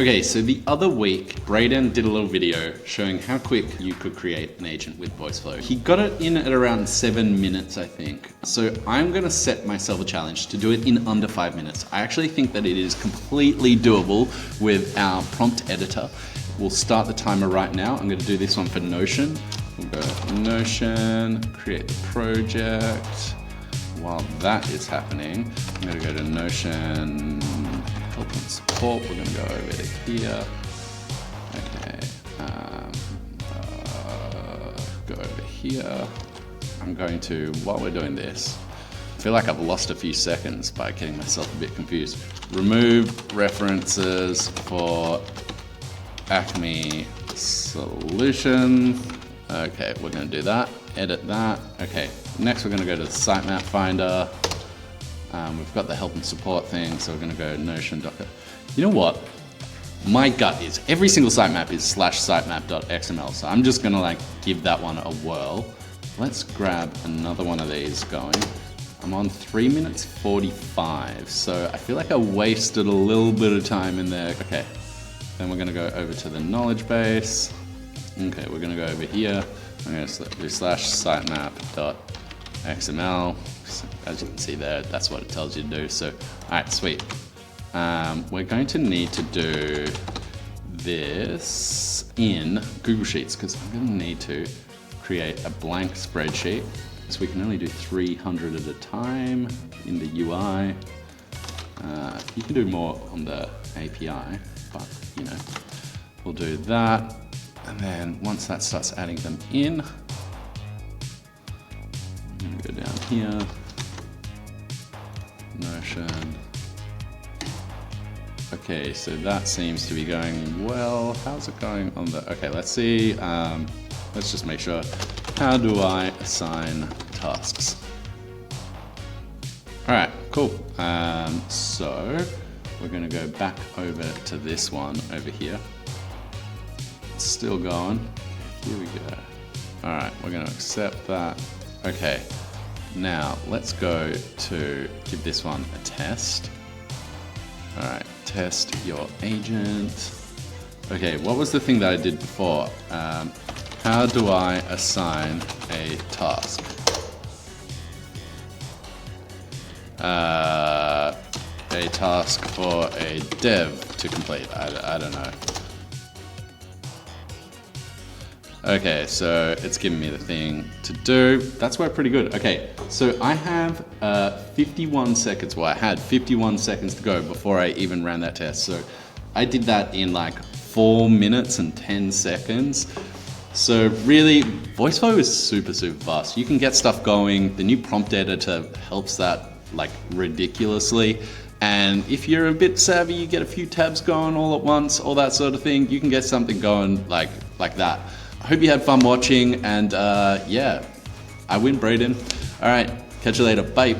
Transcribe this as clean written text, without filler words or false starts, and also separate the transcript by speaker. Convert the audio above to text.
Speaker 1: Okay, so the other week, Braden did a little video showing how quick you could create an agent with Voiceflow. He got it in at around 7 minutes, I think. So I'm gonna set myself a challenge to do it in under 5 minutes. I actually think that it is completely doable with our prompt editor. We'll start the timer right now. I'm gonna do this one for Notion. We'll go Notion, create the project. While that is happening, I'm gonna go to Notion, help and support. We're gonna go over to here. Okay, go over here. I'm going to, while we're doing this, I feel like I've lost a few seconds by getting myself a bit confused. Remove references for Acme Solutions. Okay, we're gonna do that, edit that. Okay, next we're gonna go to the sitemap finder. We've got the help and support thing, so we're gonna go Notion docker. You know what? My gut is every single sitemap is /sitemap.xml, so I'm just gonna like give that one a whirl. Let's grab another one of these going. I'm on 3 minutes 45, so I feel like I wasted a little bit of time in there. Okay, then we're gonna go over to the knowledge base. Okay, we're gonna go over here. I'm gonna do /sitemap.xml. As you can see there, that's what it tells you to do. So, all right, sweet. We're going to need to do this in Google Sheets because I'm gonna need to create a blank spreadsheet. So we can only do 300 at a time in the UI. You can do more on the API, but you know, we'll do that. And then once that starts adding them in, I'm gonna go down here, Notion. Okay, so that seems to be going well. How's it going on the, okay, let's see. Let's just make sure. How do I assign tasks? All right, cool. So we're gonna go back over to this one over here. It's still going. Here we go. All right, we're gonna accept that. Okay, now let's go to give this one a test. All right, test your agent. Okay, what was the thing that I did before? How do I assign a task? A task for a dev to complete. I don't know. Okay, so it's giving me the thing to do. That's worked pretty good. Okay, so I have 51 seconds, well I had 51 seconds to go before I even ran that test. So I did that in like 4 minutes and 10 seconds. So really, Voiceflow is super fast. You can get stuff going. The new prompt editor helps that like ridiculously. And if you're a bit savvy, you get a few tabs going all at once, all that sort of thing. You can get something going like that. I hope you had fun watching, and yeah, I win, Braden. All right, catch you later, bye.